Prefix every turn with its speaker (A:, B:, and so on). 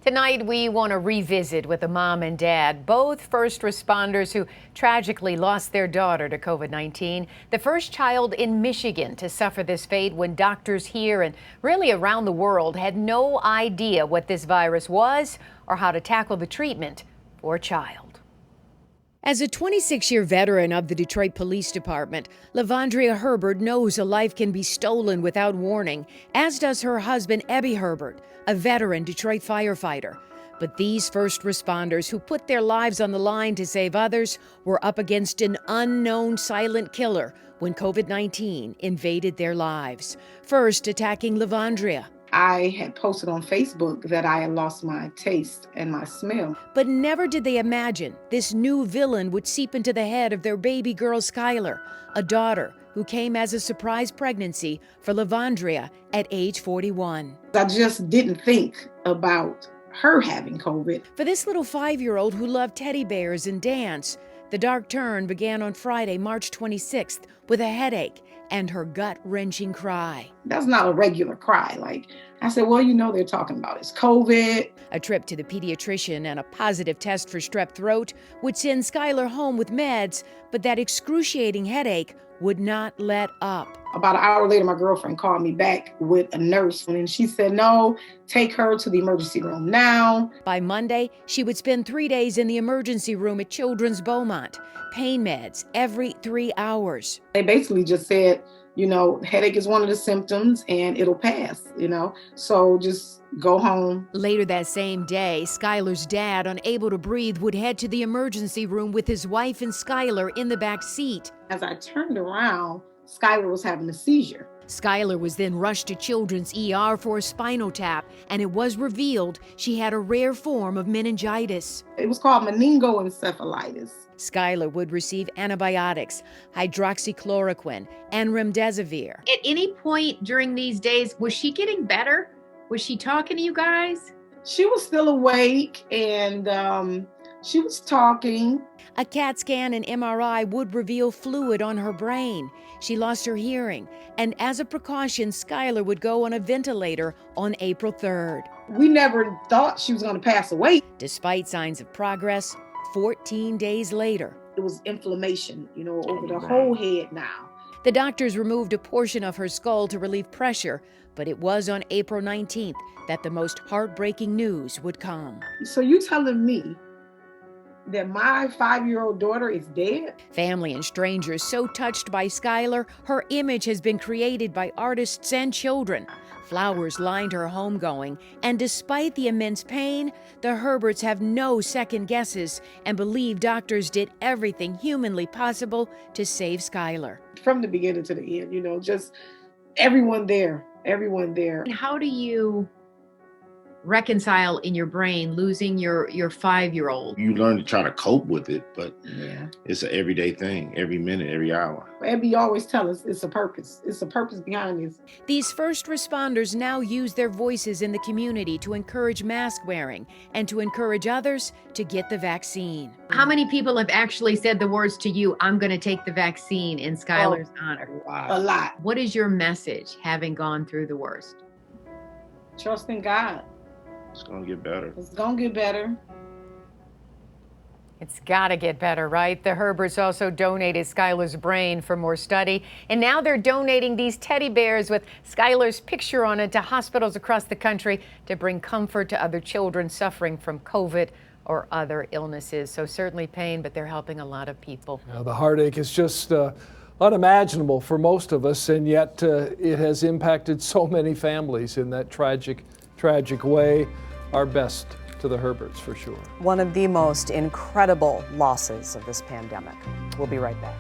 A: Tonight, we want to revisit with a mom and dad, both first responders who tragically lost their daughter to COVID-19. The first child in Michigan to suffer this fate when doctors here and really around the world had no idea what this virus was or how to tackle the treatment for a child. As a 26-year veteran of the Detroit Police Department, Lavondria Herbert knows a life can be stolen without warning, as does her husband, Ebby Herbert, a veteran Detroit firefighter. But these first responders who put their lives on the line to save others were up against an unknown silent killer when COVID-19 invaded their lives, first attacking Lavondria.
B: I had posted on Facebook that I had lost my taste and my smell.
A: But never did they imagine this new villain would seep into the head of their baby girl, Skylar, a daughter who came as a surprise pregnancy for Lavondria at age 41.
B: I just didn't think about her having COVID.
A: For this little 5-year-old who loved teddy bears and dance, the dark turn began on Friday, March 26th, with a headache and her gut-wrenching cry.
B: That's not a regular cry. I said, well, they're talking about it's COVID.
A: A trip to the pediatrician and a positive test for strep throat would send Skylar home with meds, but that excruciating headache would not let up.
B: About an hour later, my girlfriend called me back with a nurse, and she said, no, take her to the emergency room now.
A: By Monday, she would spend 3 days in the emergency room at Children's Beaumont, pain meds every 3 hours.
B: They basically just said, headache is one of the symptoms and it'll pass, so just go home.
A: Later that same day, Skylar's dad, unable to breathe, would head to the emergency room with his wife and Skylar in the back seat.
B: As I turned around, Skylar was having a seizure.
A: Skylar was then rushed to Children's ER for a spinal tap, and it was revealed she had a rare form of meningitis.
B: It was called meningoencephalitis.
A: Skylar would receive antibiotics, hydroxychloroquine, and remdesivir.
C: At any point during these days, was she getting better? Was she talking to you guys?
B: She was still awake and she was talking.
A: A CAT scan and MRI would reveal fluid on her brain. She lost her hearing, and as a precaution, Skylar would go on a ventilator on April 3rd.
B: We never thought she was going to pass away.
A: Despite signs of progress, 14 days later,
B: it was inflammation, over the whole head now.
A: The doctors removed a portion of her skull to relieve pressure, but it was on April 19th that the most heartbreaking news would come.
B: So you telling me that my 5-year-old daughter is dead?
A: Family and strangers so touched by Skylar, her image has been created by artists and children. Flowers lined her homegoing, and despite the immense pain, the Herberts have no second guesses and believe doctors did everything humanly possible to save Skylar.
B: From the beginning to the end, just everyone there.
C: And how do you reconcile in your brain losing your 5-year-old?
D: You learn to try to cope with it, but it's an everyday thing, every minute, every hour.
B: Abby always tells us it's a purpose. It's a purpose behind this.
A: These first responders now use their voices in the community to encourage mask wearing and to encourage others to get the vaccine.
C: How many people have actually said the words to you, I'm going to take the vaccine in Skylar's honor?
B: A lot.
C: What is your message, having gone through the worst?
B: Trust in God.
D: It's going to get better.
B: It's going to get better.
A: It's got to get better, right? The Herberts also donated Skylar's brain for more study, and now they're donating these teddy bears with Skylar's picture on it to hospitals across the country to bring comfort to other children suffering from COVID or other illnesses. So certainly pain, but they're helping a lot of people.
E: The heartache is just unimaginable for most of us, and yet it has impacted so many families in that tragic way. Our best to the Herberts, for sure.
F: One of the most incredible losses of this pandemic. We'll be right back.